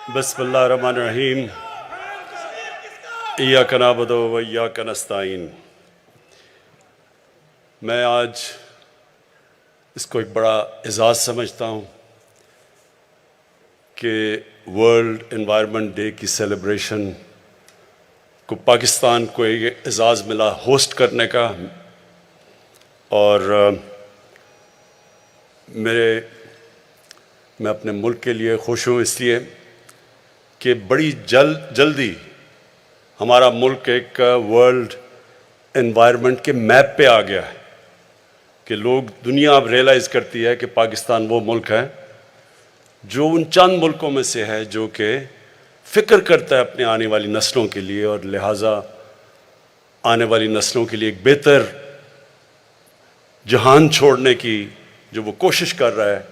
بسم اللہ الرحمن الرحیم ایاک نعبد و ایاک نستعین۔ میں آج اس کو ایک بڑا اعزاز سمجھتا ہوں کہ ورلڈ انوائرمنٹ ڈے کی سیلیبریشن کو پاکستان کو ایک اعزاز ملا ہوسٹ کرنے کا، اور میں اپنے ملک کے لیے خوش ہوں اس لیے کہ بڑی جلدی ہمارا ملک ایک ورلڈ انوائرمنٹ کے میپ پہ آ گیا ہے کہ دنیا اب ریئلائز کرتی ہے کہ پاکستان وہ ملک ہے جو ان چند ملکوں میں سے ہے جو کہ فکر کرتا ہے اپنے آنے والی نسلوں کے لیے، اور لہٰذا آنے والی نسلوں کے لیے ایک بہتر جہان چھوڑنے کی جو وہ کوشش کر رہا ہے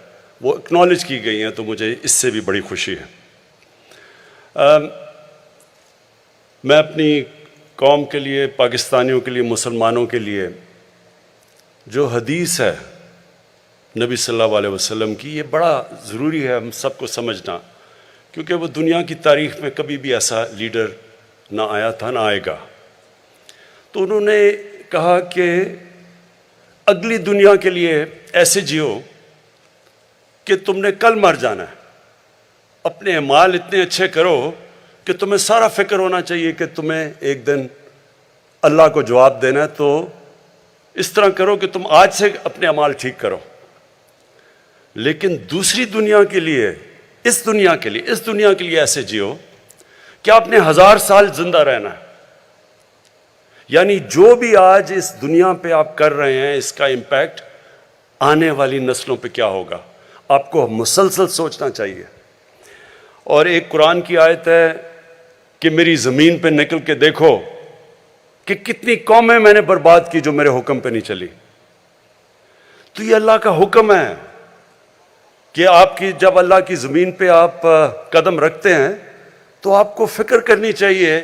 وہ اکنالج کی گئی ہیں، تو مجھے اس سے بھی بڑی خوشی ہے۔ میں اپنی قوم کے لیے، پاکستانیوں کے لیے، مسلمانوں کے لیے جو حدیث ہے نبی صلی اللہ علیہ وسلم کی، یہ بڑا ضروری ہے ہم سب کو سمجھنا، کیونکہ وہ دنیا کی تاریخ میں کبھی بھی ایسا لیڈر نہ آیا تھا نہ آئے گا۔ تو انہوں نے کہا کہ اگلی دنیا کے لیے ایسے جیو کہ تم نے کل مر جانا ہے، اپنے اعمال اتنے اچھے کرو کہ تمہیں سارا فکر ہونا چاہیے کہ تمہیں ایک دن اللہ کو جواب دینا ہے، تو اس طرح کرو کہ تم آج سے اپنے اعمال ٹھیک کرو۔ لیکن دوسری دنیا کے لیے، اس دنیا کے لیے ایسے جیو کہ آپ نے 1000 سال زندہ رہنا ہے، یعنی جو بھی آج اس دنیا پہ آپ کر رہے ہیں اس کا امپیکٹ آنے والی نسلوں پہ کیا ہوگا، آپ کو مسلسل سوچنا چاہیے۔ اور ایک قرآن کی آیت ہے کہ میری زمین پہ نکل کے دیکھو کہ کتنی قومیں میں نے برباد کی جو میرے حکم پہ نہیں چلی۔ تو یہ اللہ کا حکم ہے کہ جب اللہ کی زمین پہ آپ قدم رکھتے ہیں تو آپ کو فکر کرنی چاہیے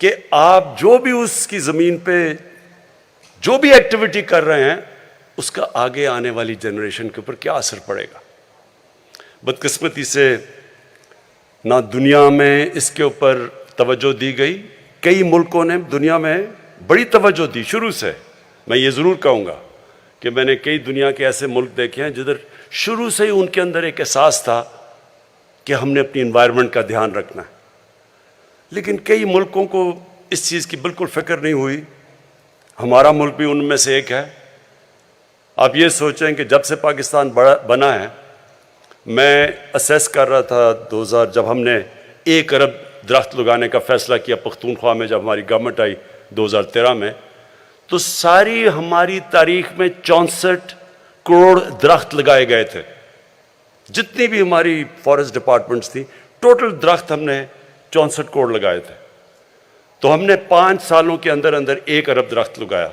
کہ آپ جو بھی اس کی زمین پہ جو بھی ایکٹیویٹی کر رہے ہیں اس کا آگے آنے والی جنریشن کے اوپر کیا اثر پڑے گا۔ بدقسمتی سے نہ دنیا میں اس کے اوپر توجہ دی گئی، کئی ملکوں نے دنیا میں بڑی توجہ دی شروع سے۔ میں یہ ضرور کہوں گا کہ میں نے کئی دنیا کے ایسے ملک دیکھے ہیں جدھر شروع سے ہی ان کے اندر ایک احساس تھا کہ ہم نے اپنی انوائرمنٹ کا دھیان رکھنا ہے، لیکن کئی ملکوں کو اس چیز کی بالکل فکر نہیں ہوئی۔ ہمارا ملک بھی ان میں سے ایک ہے۔ آپ یہ سوچیں کہ جب سے پاکستان بنا ہے، میں اسیس کر رہا تھا 2000 جب ہم نے 1 ارب درخت لگانے کا فیصلہ کیا پختونخوا میں، جب ہماری گورنمنٹ آئی 2013 میں، تو ساری ہماری تاریخ میں 64 کروڑ درخت لگائے گئے تھے۔ جتنی بھی ہماری فارسٹ ڈپارٹمنٹس تھیں، ٹوٹل درخت ہم نے 64 کروڑ لگائے تھے۔ تو ہم نے 5 سالوں کے اندر 1 ارب درخت لگایا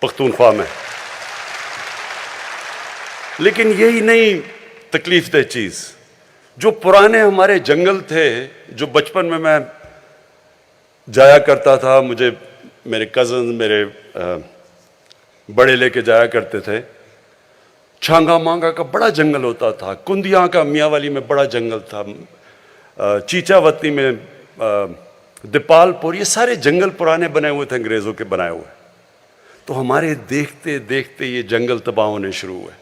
پختونخوا میں۔ لیکن یہی نہیں تکلیف دہ چیز، جو پرانے ہمارے جنگل تھے، جو بچپن میں جایا کرتا تھا، مجھے میرے کزن میرے بڑے لے کے جایا کرتے تھے۔ چھانگا مانگا کا بڑا جنگل ہوتا تھا، کندیاں کا میاں والی میں بڑا جنگل تھا، چیچا وطنی میں، دیپال پور، یہ سارے جنگل پرانے بنے ہوئے تھے، انگریزوں کے بنائے ہوئے۔ تو ہمارے دیکھتے دیکھتے یہ جنگل تباہ ہونے شروع ہوئے،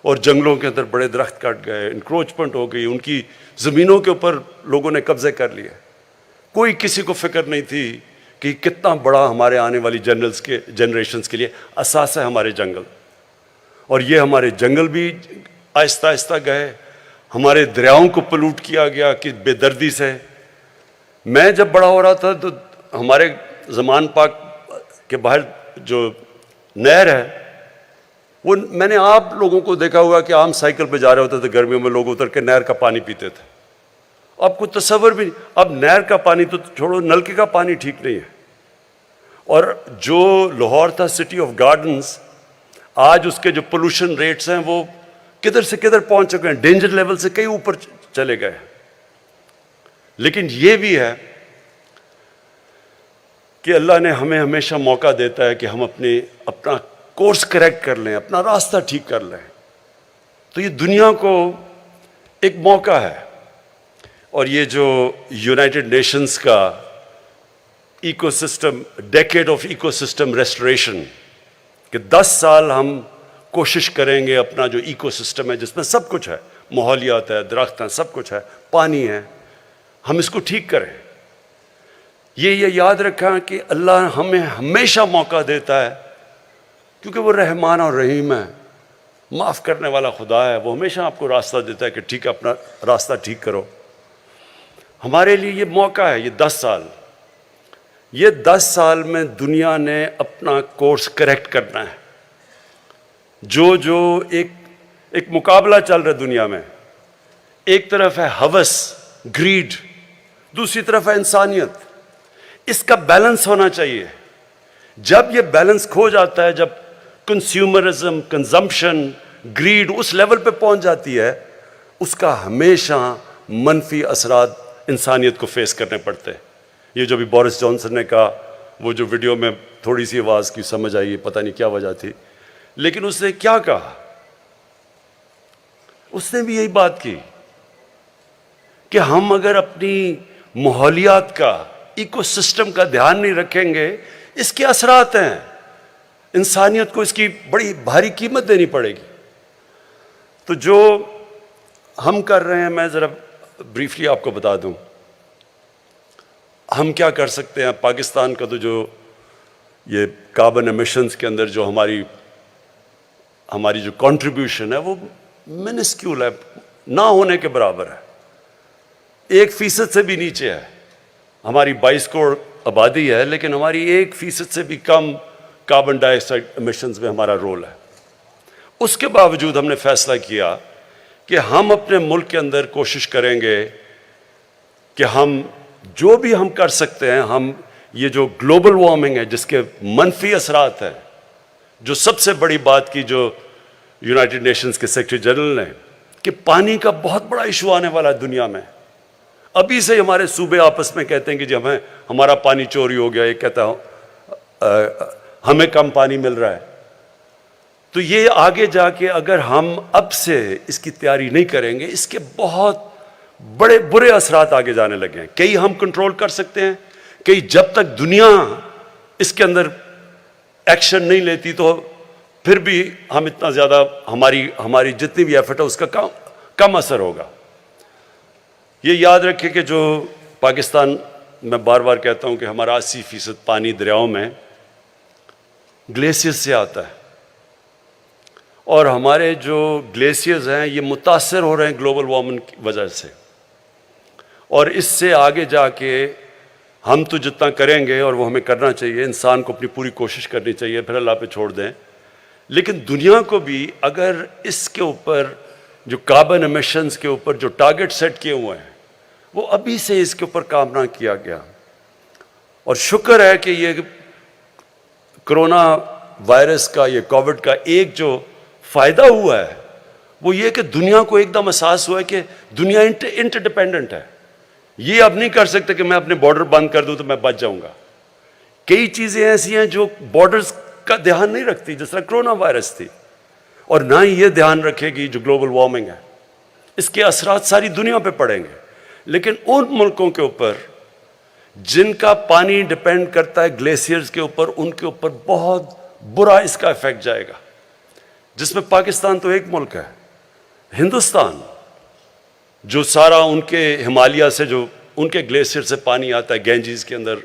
اور جنگلوں کے اندر بڑے درخت کٹ گئے، انکروچمنٹ ہو گئی، ان کی زمینوں کے اوپر لوگوں نے قبضے کر لیے۔ کوئی کسی کو فکر نہیں تھی کہ کتنا بڑا ہمارے آنے والی جنریشنز کے لیے اثاثہ ہے ہمارے جنگل۔ اور یہ ہمارے جنگل بھی آہستہ آہستہ گئے، ہمارے دریاؤں کو پلوٹ کیا گیا کہ بے دردی سے۔ میں جب بڑا ہو رہا تھا تو ہمارے زمان پاک کے باہر جو نہر ہے، وہ میں نے آپ لوگوں کو دیکھا ہوا کہ عام سائیکل پہ جا رہے ہوتے تھے گرمیوں میں، لوگ اتر کے نہر کا پانی پیتے تھے۔ اب کوئی تصور بھی نہیں، اب نہر کا پانی تو چھوڑو، نلکے کا پانی ٹھیک نہیں ہے۔ اور جو لاہور تھا سٹی آف گارڈنز، آج اس کے جو پولوشن ریٹس ہیں وہ کدھر سے کدھر پہنچ چکے ہیں، ڈینجر لیول سے کئی اوپر چلے گئے۔ لیکن یہ بھی ہے کہ اللہ نے ہمیں ہمیشہ موقع دیتا ہے کہ ہم اپنا کورس کریکٹ کر لیں، اپنا راستہ ٹھیک کر لیں۔ تو یہ دنیا کو ایک موقع ہے اور یہ جو یونائٹڈ نیشنز کا ecosystem, decade of ecosystem restoration, کہ 10 سال ہم کوشش کریں گے اپنا جو ایکو سسٹم ہے جس میں سب کچھ ہے، ماحولیات ہے، درخت ہیں، سب کچھ ہے، پانی ہے، ہم اس کو ٹھیک کریں۔ یہ یاد رکھیں کہ اللہ ہمیں ہمیشہ موقع دیتا ہے، کیونکہ وہ رحمان اور رحیم ہے، معاف کرنے والا خدا ہے، وہ ہمیشہ آپ کو راستہ دیتا ہے کہ ٹھیک ہے اپنا راستہ ٹھیک کرو۔ ہمارے لیے یہ موقع ہے، یہ 10 سال، یہ 10 سال میں دنیا نے اپنا کورس کریکٹ کرنا ہے۔ جو ایک مقابلہ چل رہا ہے دنیا میں، ایک طرف ہے ہوس، گریڈ، دوسری طرف ہے انسانیت، اس کا بیلنس ہونا چاہیے۔ جب یہ بیلنس کھو جاتا ہے، جب کنزیومرزم، کنزمپشن، گریڈ اس لیول پہ پہنچ جاتی ہے، اس کا ہمیشہ منفی اثرات انسانیت کو فیس کرنے پڑتے ہیں۔ یہ جو بھی بورس جانسن نے کہا، وہ جو ویڈیو میں تھوڑی سی آواز کی سمجھ آئی، پتہ نہیں کیا وجہ تھی، لیکن اس نے کیا کہا؟ اس نے بھی یہی بات کی کہ ہم اگر اپنی ماحولیات کا، ایکو سسٹم کا دھیان نہیں رکھیں گے، اس کے اثرات ہیں، انسانیت کو اس کی بڑی بھاری قیمت دینی پڑے گی۔ تو جو ہم کر رہے ہیں، میں ذرا بریفلی آپ کو بتا دوں ہم کیا کر سکتے ہیں۔ پاکستان کا تو جو یہ کاربن ایمیشنز کے اندر جو ہماری جو کنٹریبیوشن ہے، وہ منسکیول ہے، نہ ہونے کے برابر ہے، 1% سے بھی نیچے ہے۔ ہماری 22 کروڑ آبادی ہے، لیکن ہماری 1% سے بھی کم کاربن ڈائی آکسائڈ ایمیشنز میں ہمارا رول ہے۔ اس کے باوجود ہم نے فیصلہ کیا کہ ہم اپنے ملک کے اندر کوشش کریں گے کہ ہم جو بھی ہم کر سکتے ہیں، ہم یہ جو گلوبل وارمنگ ہے جس کے منفی اثرات ہیں، جو سب سے بڑی بات کی جو یونائٹڈ نیشنز کے سیکرٹری جنرل نے، کہ پانی کا بہت بڑا ایشو آنے والا ہے دنیا میں۔ ابھی سے ہمارے صوبے آپس میں کہتے ہیں کہ جی ہمارا پانی چوری ہو گیا، یہ کہتا ہے ہمیں کم پانی مل رہا ہے۔ تو یہ آگے جا کے اگر ہم اب سے اس کی تیاری نہیں کریں گے، اس کے بہت بڑے برے اثرات آگے جانے لگے ہیں۔ کئی ہم کنٹرول کر سکتے ہیں، کئی جب تک دنیا اس کے اندر ایکشن نہیں لیتی تو پھر بھی ہم اتنا زیادہ ہماری جتنی بھی ایفرٹ ہے اس کا کم اثر ہوگا۔ یہ یاد رکھیں کہ جو پاکستان، میں بار بار کہتا ہوں کہ ہمارا 80% پانی دریاؤں میں گلیشیئر سے آتا ہے، اور ہمارے جو گلیشیئرز ہیں یہ متاثر ہو رہے ہیں گلوبل وارمنگ کی وجہ سے، اور اس سے آگے جا کے ہم تو جتنا کریں گے، اور وہ ہمیں کرنا چاہیے، انسان کو اپنی پوری کوشش کرنی چاہیے، پھر اللہ پہ چھوڑ دیں، لیکن دنیا کو بھی اگر اس کے اوپر جو کاربن ایمیشنز کے اوپر جو ٹارگٹ سیٹ کیے ہوئے ہیں، وہ ابھی سے اس کے اوپر کام نہ کیا گیا۔ اور شکر ہے کہ یہ کرونا وائرس کا، یہ کووڈ کا ایک جو فائدہ ہوا ہے وہ یہ کہ دنیا کو ایک دم احساس ہوا ہے کہ دنیا انٹر ڈیپینڈنٹ ہے۔ یہ اب نہیں کر سکتے کہ میں اپنے بارڈر بند کر دوں تو میں بچ جاؤں گا۔ کئی چیزیں ایسی ہیں جو بارڈرز کا دھیان نہیں رکھتی، جس طرح کرونا وائرس تھی، اور نہ ہی یہ دھیان رکھے گی جو گلوبل وارمنگ ہے، اس کے اثرات ساری دنیا پہ پڑیں گے۔ لیکن ان ملکوں کے اوپر جن کا پانی ڈیپینڈ کرتا ہے گلیشیئرز کے اوپر، ان کے اوپر بہت برا اس کا ایفیکٹ جائے گا، جس میں پاکستان تو ایک ملک ہے، ہندوستان جو سارا ان کے ہمالیہ سے جو ان کے گلیشیئر سے پانی آتا ہے، گینجیز کے اندر،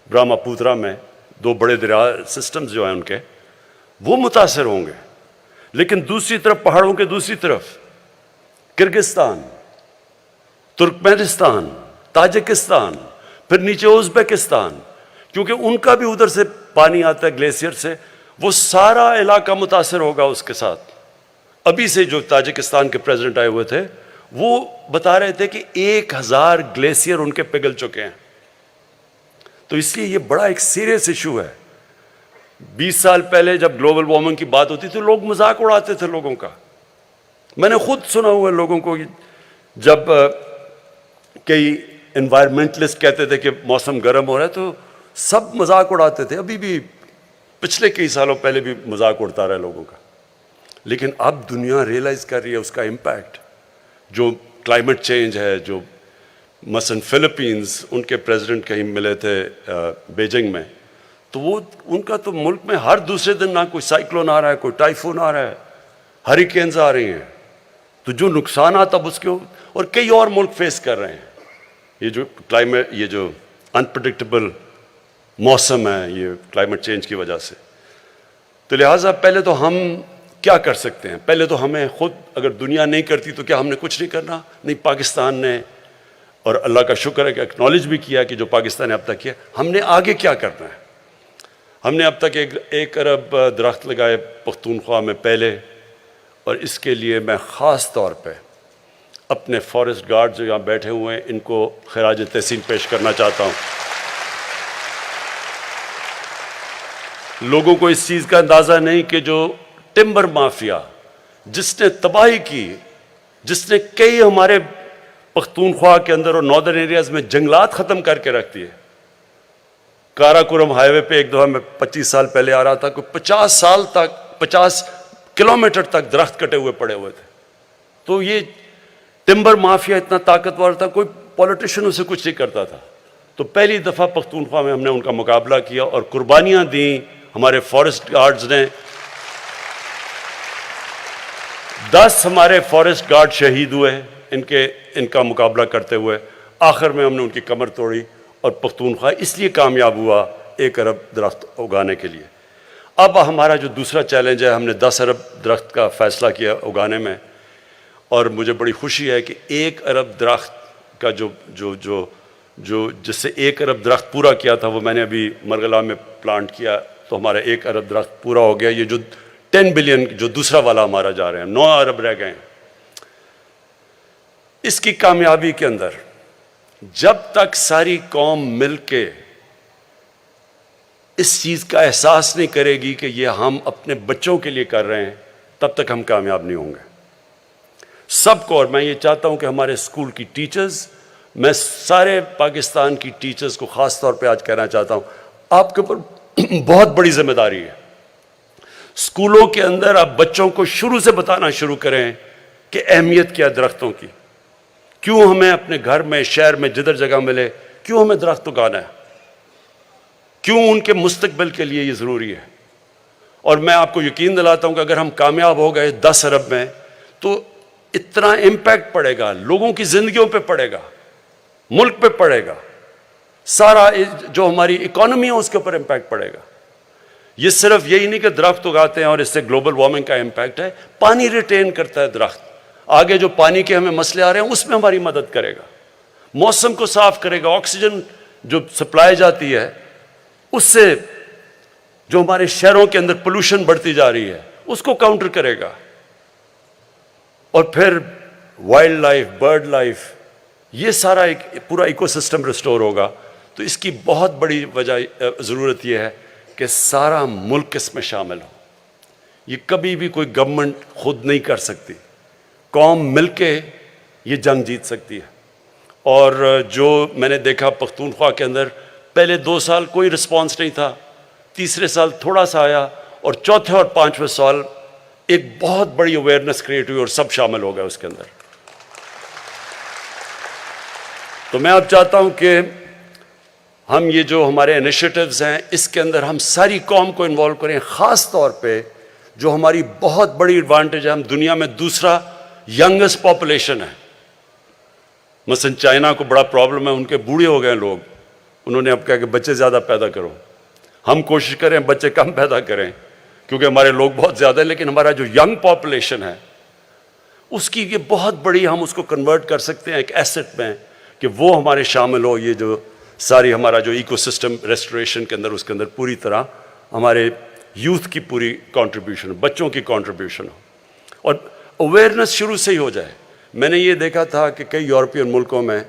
برہما پوترا میں، 2 بڑے دریا سسٹمز جو ہیں ان کے، وہ متاثر ہوں گے۔ لیکن دوسری طرف پہاڑوں کے دوسری طرف کرگستان، ترکمانستان، تاجکستان، پھر نیچے ازبکستان، کیونکہ ان کا بھی ادھر سے پانی آتا ہے گلیشیئر سے، وہ سارا علاقہ متاثر ہوگا اس کے ساتھ۔ ابھی سے جو تاجکستان کے پریزیڈنٹ آئے ہوئے تھے، وہ بتا رہے تھے کہ 1000 گلیشیئر ان کے پگھل چکے ہیں۔ تو اس لیے یہ بڑا ایک سیریس ایشو ہے۔ 20 سال پہلے جب گلوبل وارمنگ کی بات ہوتی تھی، لوگ مذاق اڑاتے تھے لوگوں کا۔ میں نے خود سنا ہوا ہے لوگوں کو، جب کئی انوائرمنٹلسٹ کہتے تھے کہ موسم گرم ہو رہا ہے تو سب مذاق اڑاتے تھے۔ ابھی بھی پچھلے کئی سالوں پہلے بھی مذاق اڑتا رہا ہے لوگوں کا، لیکن اب دنیا ریئلائز کر رہی ہے اس کا امپیکٹ، جو کلائمیٹ چینج ہے، جو مثلا فلپینز، ان کے پریزیڈنٹ کہیں ملے تھے بیجنگ میں، تو وہ ان کا تو ملک میں ہر دوسرے دن نہ کوئی سائیکلون آ رہا ہے، کوئی ٹائفون آ رہا ہے، ہریکینز آ رہی ہیں، تو جو نقصانات اب اس کے، اور کئی اور ملک فیس کر رہے ہیں یہ جو کلائمیٹ، یہ جو انپریڈکٹیبل موسم ہے یہ کلائمیٹ چینج کی وجہ سے۔ تو لہٰذا پہلے تو ہم کیا کر سکتے ہیں؟ پہلے تو ہمیں خود، اگر دنیا نہیں کرتی تو کیا ہم نے کچھ نہیں کرنا؟ نہیں، پاکستان نے، اور اللہ کا شکر ہے کہ اکنالج بھی کیا کہ جو پاکستان نے اب تک کیا، ہم نے آگے کیا کرنا ہے؟ ہم نے اب تک 1 ارب درخت لگائے پختونخوا میں پہلے، اور اس کے لیے میں خاص طور پہ اپنے فارسٹ گارڈ جو یہاں بیٹھے ہوئے ہیں ان کو خراج تحسین پیش کرنا چاہتا ہوں۔ لوگوں کو اس چیز کا اندازہ نہیں کہ جو ٹمبر مافیا جس نے تباہی کی، جس نے کئی ہمارے پختونخوا کے اندر اور ناردرن ایریاز میں جنگلات ختم کر کے رکھ دیے۔ کاراکورم ہائی وے پہ ایک دفعہ میں 25 سال پہلے آ رہا تھا، کوئی 50 سال تک 50 کلومیٹر تک درخت کٹے ہوئے پڑے ہوئے تھے۔ تو یہ ٹمبر مافیا اتنا طاقتور تھا، کوئی پولیٹیشن اسے کچھ نہیں کرتا تھا۔ تو پہلی دفعہ پختونخوا میں ہم نے ان کا مقابلہ کیا اور قربانیاں دیں ہمارے فارسٹ گارڈز نے۔ 10 ہمارے فارسٹ گارڈ شہید ہوئے ان کا مقابلہ کرتے ہوئے۔ آخر میں ہم نے ان کی کمر توڑی اور پختونخوا اس لیے کامیاب ہوا 1 ارب درخت اگانے کے لیے۔ اب ہمارا جو دوسرا چیلنج ہے، ہم نے 10 ارب درخت کا فیصلہ کیا اگانے میں، اور مجھے بڑی خوشی ہے کہ 1 ارب درخت کا جو جس سے 1 ارب درخت پورا کیا تھا وہ میں نے ابھی مرغلا میں پلانٹ کیا، تو ہمارا 1 ارب درخت پورا ہو گیا۔ یہ جو 10 بلین جو دوسرا والا ہمارا جا رہے ہیں، 9 ارب رہ گئے ہیں۔ اس کی کامیابی کے اندر جب تک ساری قوم مل کے اس چیز کا احساس نہیں کرے گی کہ یہ ہم اپنے بچوں کے لیے کر رہے ہیں، تب تک ہم کامیاب نہیں ہوں گے۔ سب کو، اور میں یہ چاہتا ہوں کہ ہمارے اسکول کی ٹیچرز، میں سارے پاکستان کی ٹیچرز کو خاص طور پہ آج کہنا چاہتا ہوں، آپ کے اوپر بہت بڑی ذمہ داری ہے۔ اسکولوں کے اندر آپ بچوں کو شروع سے بتانا شروع کریں کہ اہمیت کیا درختوں کی، کیوں ہمیں اپنے گھر میں، شہر میں، جدھر جگہ ملے، کیوں ہمیں درخت اگانا ہے، کیوں ان کے مستقبل کے لیے یہ ضروری ہے۔ اور میں آپ کو یقین دلاتا ہوں کہ اگر ہم کامیاب ہو گئے 10 ارب میں، تو اتنا امپیکٹ پڑے گا، لوگوں کی زندگیوں پہ پڑے گا، ملک پہ پڑے گا، سارا جو ہماری اکانومی ہے اس کے اوپر امپیکٹ پڑے گا۔ یہ صرف یہی نہیں کہ درخت اگاتے ہیں اور اس سے گلوبل وارمنگ کا امپیکٹ ہے، پانی ریٹین کرتا ہے درخت، آگے جو پانی کے ہمیں مسئلے آ رہے ہیں اس میں ہماری مدد کرے گا، موسم کو صاف کرے گا، آکسیجن جو سپلائی جاتی ہے اس سے جو ہمارے شہروں کے اندر پولوشن بڑھتی جا رہی ہے اس کو کاؤنٹر کرے گا، اور پھر وائلڈ لائف، برڈ لائف، یہ سارا ایک پورا ایکو سسٹم ریسٹور ہوگا۔ تو اس کی بہت بڑی وجہ ضرورت یہ ہے کہ سارا ملک اس میں شامل ہو۔ یہ کبھی بھی کوئی گورنمنٹ خود نہیں کر سکتی، قوم مل کے یہ جنگ جیت سکتی ہے۔ اور جو میں نے دیکھا پختونخوا کے اندر، پہلے 2 سال کوئی رسپانس نہیں تھا، تیسرے سال تھوڑا سا آیا، اور چوتھے اور 5ویں سال ایک بہت بڑی اویئرنیس کریٹ ہوئی اور سب شامل ہو گئے اس کے اندر۔ تو میں اب چاہتا ہوں کہ ہم یہ جو ہمارے انیشیٹوز ہیں اس کے اندر ہم ساری قوم کو انوالو کریں، خاص طور پہ جو ہماری بہت بڑی ایڈوانٹیج ہے، ہم دنیا میں دوسرا ینگسٹ پاپولیشن ہے۔ مثلا چائنا کو بڑا پرابلم ہے، ان کے بوڑھے ہو گئے لوگ، انہوں نے اب کہا کہ بچے زیادہ پیدا کرو، ہم کوشش کریں بچے کم پیدا کریں کیونکہ ہمارے لوگ بہت زیادہ ہیں، لیکن ہمارا جو ینگ پاپولیشن ہے اس کی یہ بہت بڑی، ہم اس کو کنورٹ کر سکتے ہیں ایک ایسٹ میں کہ وہ ہمارے شامل ہو، یہ جو ساری ہمارا جو ایکو سسٹم ریسٹوریشن کے اندر، اس کے اندر پوری طرح ہمارے یوتھ کی پوری کنٹریبیوشن ہو، بچوں کی کنٹریبیوشن ہو، اور اویئرنیس شروع سے ہی ہو جائے۔ میں نے یہ دیکھا تھا کہ کئی یورپین ملکوں میں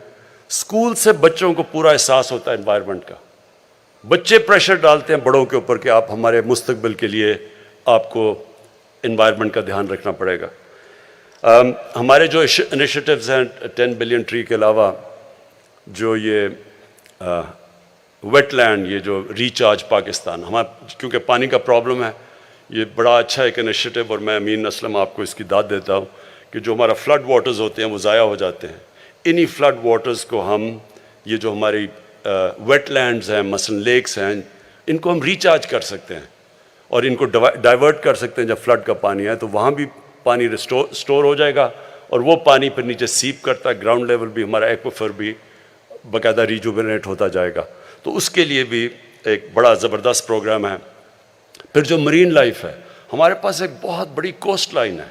اسکول سے بچوں کو پورا احساس ہوتا ہے انوائرمنٹ کا، بچے پریشر ڈالتے ہیں بڑوں کے اوپر کہ آپ ہمارے مستقبل کے لیے آپ کو انوائرمنٹ کا دھیان رکھنا پڑے گا۔ ہمارے جو انیشیٹوز ہیں 10 بلین ٹری کے علاوہ، جو یہ ویٹ لینڈ، یہ جو ریچارج پاکستان، ہمارا کیونکہ پانی کا پرابلم ہے، یہ بڑا اچھا ایک انیشیٹو، اور میں امین اسلم آپ کو اس کی داد دیتا ہوں کہ جو ہمارا فلڈ واٹرز ہوتے ہیں وہ ضائع ہو جاتے ہیں، انہی فلڈ واٹرز کو ہم یہ جو ہماری ویٹ لینڈز ہیں مثلا لیکس ہیں ان کو ہم ریچارج کر سکتے ہیں اور ان کو ڈائیورٹ کر سکتے ہیں. جب فلڈ کا پانی ہے تو وہاں بھی پانی اسٹور ہو جائے گا اور وہ پانی پھر نیچے سیپ کرتا ہے, گراؤنڈ لیول بھی ہمارا ایکویفر بھی باقاعدہ ریجوونیٹ ہوتا جائے گا. تو اس کے لیے بھی ایک بڑا زبردست پروگرام ہے. پھر جو مرین لائف ہے, ہمارے پاس ایک بہت بڑی کوسٹ لائن ہے.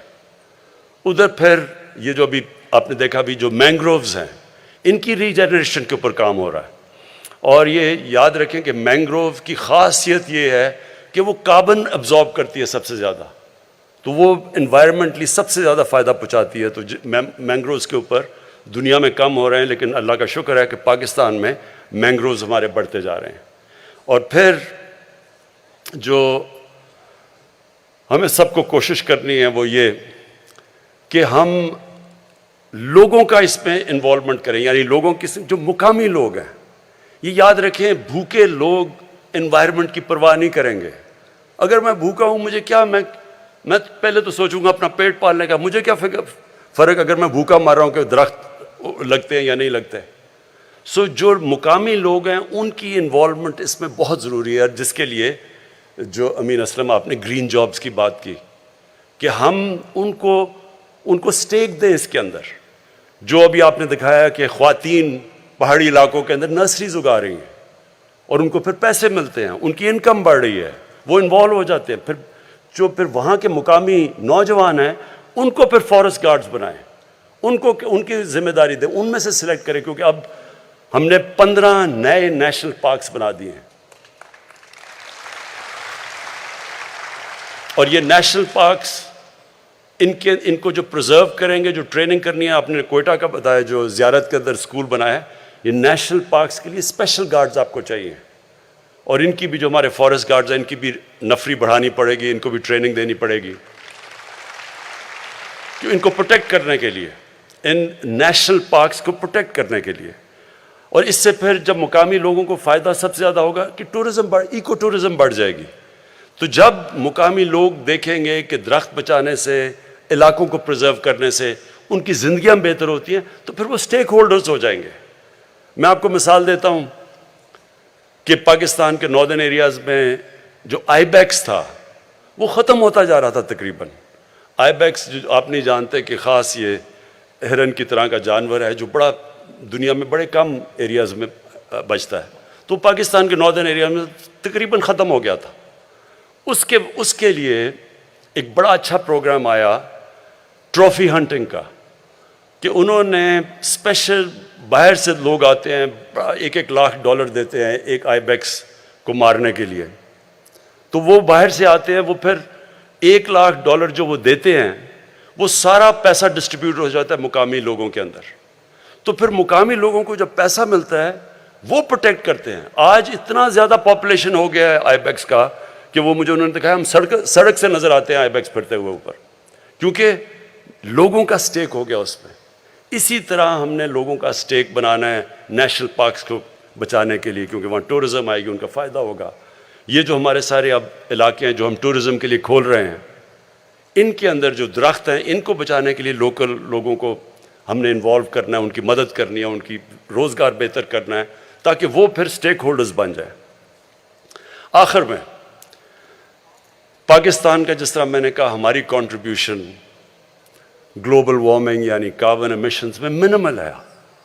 ادھر پھر یہ جو ابھی آپ نے دیکھا بھی جو مینگرووز ہیں ان کی ریجنریشن کے اوپر کام ہو رہا ہے. اور یہ یاد رکھیں کہ مینگروو کی خاصیت یہ ہے کہ وہ کاربن ابزارب کرتی ہے سب سے زیادہ, تو وہ انوائرمنٹلی سب سے زیادہ فائدہ پہنچاتی ہے. تو مینگرووز کے اوپر دنیا میں کم ہو رہے ہیں, لیکن اللہ کا شکر ہے کہ پاکستان میں مینگرووز ہمارے بڑھتے جا رہے ہیں. اور پھر جو ہمیں سب کو کوشش کرنی ہے وہ یہ کہ ہم لوگوں کا اس میں انوالومنٹ کریں, یعنی لوگوں کی جو مقامی لوگ ہیں. یہ یاد رکھیں بھوکے لوگ انوائرمنٹ کی پرواہ نہیں کریں گے. اگر میں بھوکا ہوں مجھے کیا, میں پہلے تو سوچوں گا اپنا پیٹ پالنے کا, مجھے کیا فرق اگر میں بھوکا مار رہا ہوں کہ درخت لگتے ہیں یا نہیں لگتے. جو مقامی لوگ ہیں ان کی انوالومنٹ اس میں بہت ضروری ہے, جس کے لیے جو امین اسلم آپ نے گرین جابز کی بات کی کہ ہم ان کو سٹیک دیں اس کے اندر. جو ابھی آپ نے دکھایا کہ خواتین پہاڑی علاقوں کے اندر نرسریز اگا رہی ہیں اور ان کو پھر پیسے ملتے ہیں, ان کی انکم بڑھ رہی ہے, وہ انوالو ہو جاتے ہیں. پھر وہاں کے مقامی نوجوان ہیں ان کو پھر فارسٹ گارڈز بنائیں, ان کی ذمہ داری دیں, ان میں سے سلیکٹ کریں, کیونکہ اب ہم نے 15 نئے نیشنل پارکس بنا دیے ہیں. اور یہ نیشنل پارکس ان کو جو پرزرو کریں گے, جو ٹریننگ کرنی ہے, آپ نے کوئٹہ کا بتایا جو زیارت کے اندر اسکول بنایا ہے, یہ نیشنل پارکس کے لیے اسپیشل گارڈز آپ کو چاہیے. اور ان کی بھی جو ہمارے فارسٹ گارڈز ہیں ان کی بھی نفری بڑھانی پڑے گی, ان کو بھی ٹریننگ دینی پڑے گی کہ ان کو پروٹیکٹ کرنے کے لیے, ان نیشنل پارکس کو پروٹیکٹ کرنے کے لیے. اور اس سے پھر جب مقامی لوگوں کو فائدہ سب سے زیادہ ہوگا کہ ایکو ٹورزم بڑھ جائے گی. تو جب مقامی لوگ دیکھیں گے کہ درخت بچانے سے, علاقوں کو پرزرو کرنے سے ان کی زندگیاں بہتر ہوتی ہیں, تو پھر وہ سٹیک ہولڈرز ہو جائیں گے. میں آپ کو مثال دیتا ہوں کہ پاکستان کے ناردرن ایریاز میں جو آئی بیکس تھا وہ ختم ہوتا جا رہا تھا تقریباً. آئی بیکس جو آپ نہیں جانتے کہ خاص یہ ہرن کی طرح کا جانور ہے جو بڑا دنیا میں بڑے کم ایریاز میں بچتا ہے, تو پاکستان کے ناردرن ایریا میں تقریباً ختم ہو گیا تھا. اس کے لیے ایک بڑا اچھا پروگرام آیا ٹرافی ہنٹنگ کا, کہ انہوں نے اسپیشل باہر سے لوگ آتے ہیں, $1 لاکھ دیتے ہیں ایک آئی بیکس کو مارنے کے لیے. تو وہ باہر سے آتے ہیں, وہ پھر $1 لاکھ جو وہ دیتے ہیں وہ سارا پیسہ ڈسٹریبیوٹ ہو جاتا ہے مقامی لوگوں کے اندر. تو پھر مقامی لوگوں کو جب پیسہ ملتا ہے وہ پروٹیکٹ کرتے ہیں. آج اتنا زیادہ پاپولیشن ہو گیا ہے آئی بیکس کا کہ وہ مجھے انہوں نے دکھایا ہم سڑک سے نظر آتے ہیں آئی بیکس پھرتے ہوئے اوپر, کیونکہ لوگوں کا سٹیک ہو گیا اس میں. اسی طرح ہم نے لوگوں کا سٹیک بنانا ہے نیشنل پارکس کو بچانے کے لیے, کیونکہ وہاں ٹورزم آئے گی, ان کا فائدہ ہوگا. یہ جو ہمارے سارے اب علاقے ہیں جو ہم ٹورزم کے لیے کھول رہے ہیں, ان کے اندر جو درخت ہیں ان کو بچانے کے لیے لوکل لوگوں کو ہم نے انوالو کرنا ہے, ان کی مدد کرنی ہے, ان کی روزگار بہتر کرنا ہے, تاکہ وہ پھر سٹیک ہولڈرز بن جائیں. آخر میں پاکستان کا جس طرح میں نے کہا ہماری کنٹریبیوشن گلوبل وارمنگ یعنی کاربن ایمیشنز میں منیمل ہے,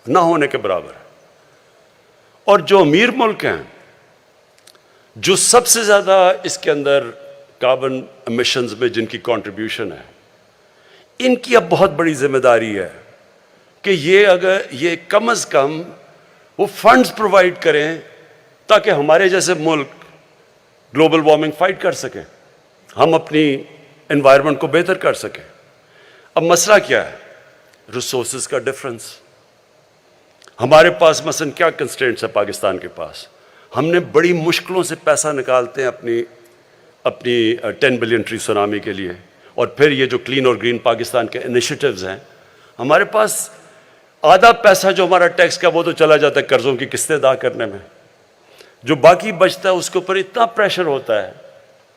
نہ ہونے کے برابر ہے. اور جو امیر ملک ہیں جو سب سے زیادہ اس کے اندر کاربن ایمیشنز میں جن کی کنٹریبیوشن ہے, ان کی اب بہت بڑی ذمہ داری ہے کہ یہ کم از کم وہ فنڈز پرووائڈ کریں تاکہ ہمارے جیسے ملک گلوبل وارمنگ فائٹ کر سکیں, ہم اپنی انوائرمنٹ کو بہتر کر سکیں. اب مسئلہ کیا ہے؟ ریسورسز کا ڈفرنس. ہمارے پاس مثلا کیا کنسٹرینٹس ہے پاکستان کے پاس؟ ہم نے بڑی مشکلوں سے پیسہ نکالتے ہیں اپنی 10 بلین ٹری سونامی کے لیے, اور پھر یہ جو کلین اور گرین پاکستان کے انیشیٹیوز ہیں, ہمارے پاس آدھا پیسہ جو ہمارا ٹیکس کا وہ تو چلا جاتا ہے قرضوں کی قسطیں ادا کرنے میں, جو باقی بچتا ہے اس کے اوپر اتنا پریشر ہوتا ہے.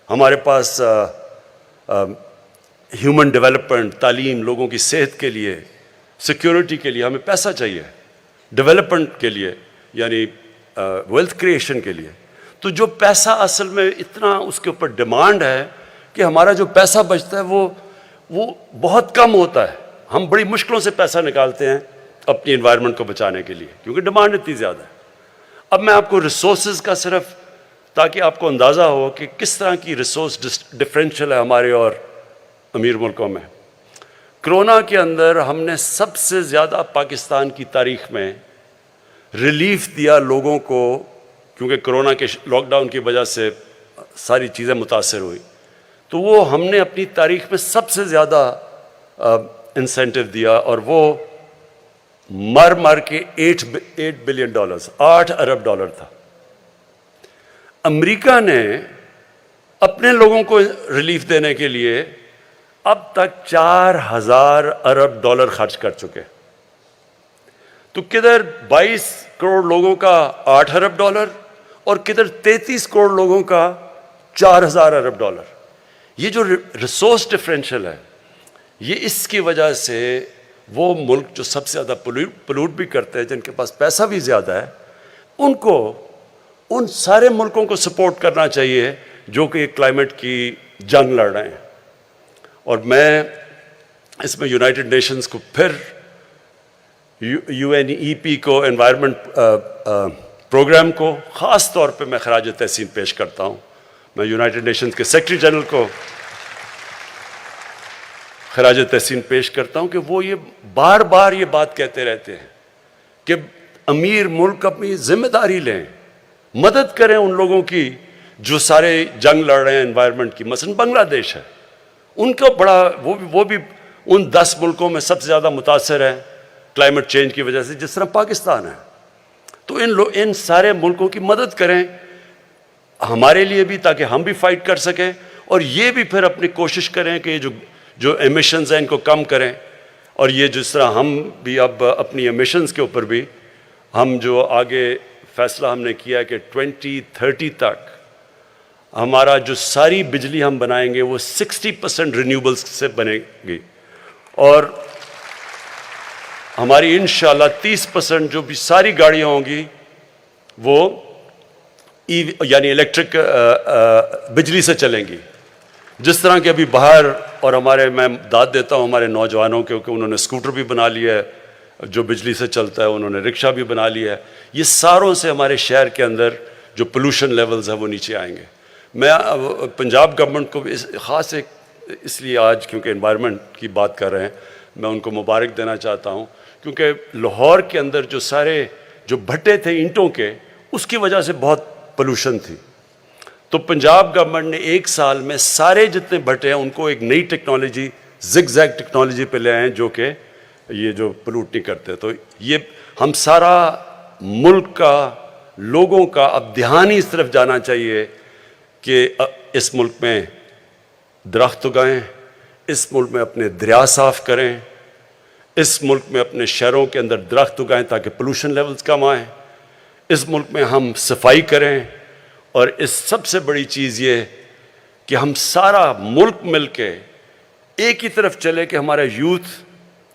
ہمارے پاس ہیومن ڈیولپمنٹ, تعلیم, لوگوں کی صحت کے لیے سیکیورٹی کے لیے ہمیں پیسہ چاہیے, ڈیولپمنٹ کے لیے یعنی ویلتھ کریشن کے لیے. تو جو پیسہ اصل میں اتنا اس کے اوپر ڈیمانڈ ہے کہ ہمارا جو پیسہ بچتا ہے وہ بہت کم ہوتا ہے. ہم بڑی مشکلوں سے پیسہ نکالتے ہیں اپنی انوائرمنٹ کو بچانے کے لیے کیونکہ ڈیمانڈ اتنی زیادہ ہے. اب میں آپ کو ریسورسز کا صرف تاکہ آپ کو اندازہ ہو کہ کس طرح کی ریسورس ڈفرینشیل ہے ہمارے اور امیر ملکوں میں. کرونا کے اندر ہم نے سب سے زیادہ پاکستان کی تاریخ میں ریلیف دیا لوگوں کو, کیونکہ کرونا کے لاک ڈاؤن کی وجہ سے ساری چیزیں متاثر ہوئی, تو وہ ہم نے اپنی تاریخ میں سب سے زیادہ انسینٹیو دیا, اور وہ مر کے $8 بلین 8 ارب ڈالر تھا. امریکہ نے اپنے لوگوں کو ریلیف دینے کے لیے اب تک 4000 ارب ڈالر خرچ کر چکے. تو کدھر 22 کروڑ لوگوں کا 8 ارب ڈالر اور کدھر 33 کروڑ لوگوں کا 4000 ارب ڈالر. یہ جو ریسورس ڈفرینشیل ہے یہ اس کی وجہ سے وہ ملک جو سب سے زیادہ پلوٹ بھی کرتے ہیں, جن کے پاس پیسہ بھی زیادہ ہے, ان کو ان سارے ملکوں کو سپورٹ کرنا چاہیے جو کہ کلائمیٹ کی جنگ لڑ رہے ہیں. اور میں اس میں یونائٹڈ نیشنز کو پھر UNEP کو انوائرمنٹ پروگرام کو خاص طور پہ میں خراج تحسین پیش کرتا ہوں. میں یونائٹڈ نیشنز کے سیکرٹری جنرل کو خراج تحسین پیش کرتا ہوں کہ وہ یہ بار بار یہ بات کہتے رہتے ہیں کہ امیر ملک اپنی ذمہ داری لیں, مدد کریں ان لوگوں کی جو سارے جنگ لڑ رہے ہیں انوائرمنٹ کی. مثلا بنگلہ دیش ہے, ان کا بڑا وہ بھی ان 10 ملکوں میں سب سے زیادہ متاثر ہے کلائمیٹ چینج کی وجہ سے, جس طرح پاکستان ہے. تو ان سارے ملکوں کی مدد کریں ہمارے لیے بھی, تاکہ ہم بھی فائٹ کر سکیں, اور یہ بھی پھر اپنی کوشش کریں کہ جو ایمیشنز ہیں ان کو کم کریں. اور یہ جس طرح ہم بھی اب اپنی ایمیشنز کے اوپر بھی ہم جو آگے فیصلہ ہم نے کیا کہ 2030 تک ہمارا جو ساری بجلی ہم بنائیں گے وہ 60% رینیوبلز سے بنے گی, اور ہماری انشاءاللہ 30% جو بھی ساری گاڑیاں ہوں گی وہ یعنی الیکٹرک بجلی سے چلیں گی. جس طرح کہ ابھی باہر اور میں داد دیتا ہوں ہمارے نوجوانوں کے کہ انہوں نے اسکوٹر بھی بنا لیا ہے جو بجلی سے چلتا ہے, انہوں نے رکشہ بھی بنا لیا ہے. یہ ساروں سے ہمارے شہر کے اندر جو پولوشن لیولز ہیں وہ نیچے آئیں گے. میں پنجاب گورنمنٹ کو بھی خاص اس لیے آج کیونکہ انوائرمنٹ کی بات کر رہے ہیں میں ان کو مبارک دینا چاہتا ہوں, کیونکہ لاہور کے اندر جو بھٹے تھے اینٹوں کے, اس کی وجہ سے بہت پولوشن تھی. تو پنجاب گورنمنٹ نے 1 سال میں سارے جتنے بھٹے ہیں ان کو ایک نئی ٹیکنالوجی زگ زیگ ٹیکنالوجی پہ لے آئے جو کہ یہ جو پلوٹ نہیں کرتے. تو یہ ہم سارا ملک کا لوگوں کا اب دھیان ہی اس طرف جانا چاہیے کہ اس ملک میں درخت اگائیں, اس ملک میں اپنے دریا صاف کریں, اس ملک میں اپنے شہروں کے اندر درخت اگائیں تاکہ پولوشن لیولز کم آئیں, اس ملک میں ہم صفائی کریں, اور اس سب سے بڑی چیز یہ کہ ہم سارا ملک مل کے ایک ہی طرف چلے کہ ہمارا یوتھ,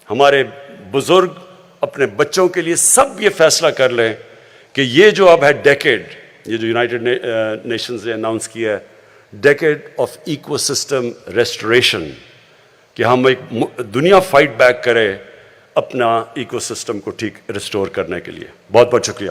ہمارے بزرگ اپنے بچوں کے لیے سب یہ فیصلہ کر لیں کہ یہ جو اب ہے ڈیکیڈ, یہ جو یونائٹڈ نیشنز نے اناؤنس کیا ہے decade of ecosystem restoration, کہ ہم ایک دنیا فائٹ بیک کرے اپنا ایکو سسٹم کو ٹھیک ریسٹور کرنے کے لیے. بہت بہت شکریہ.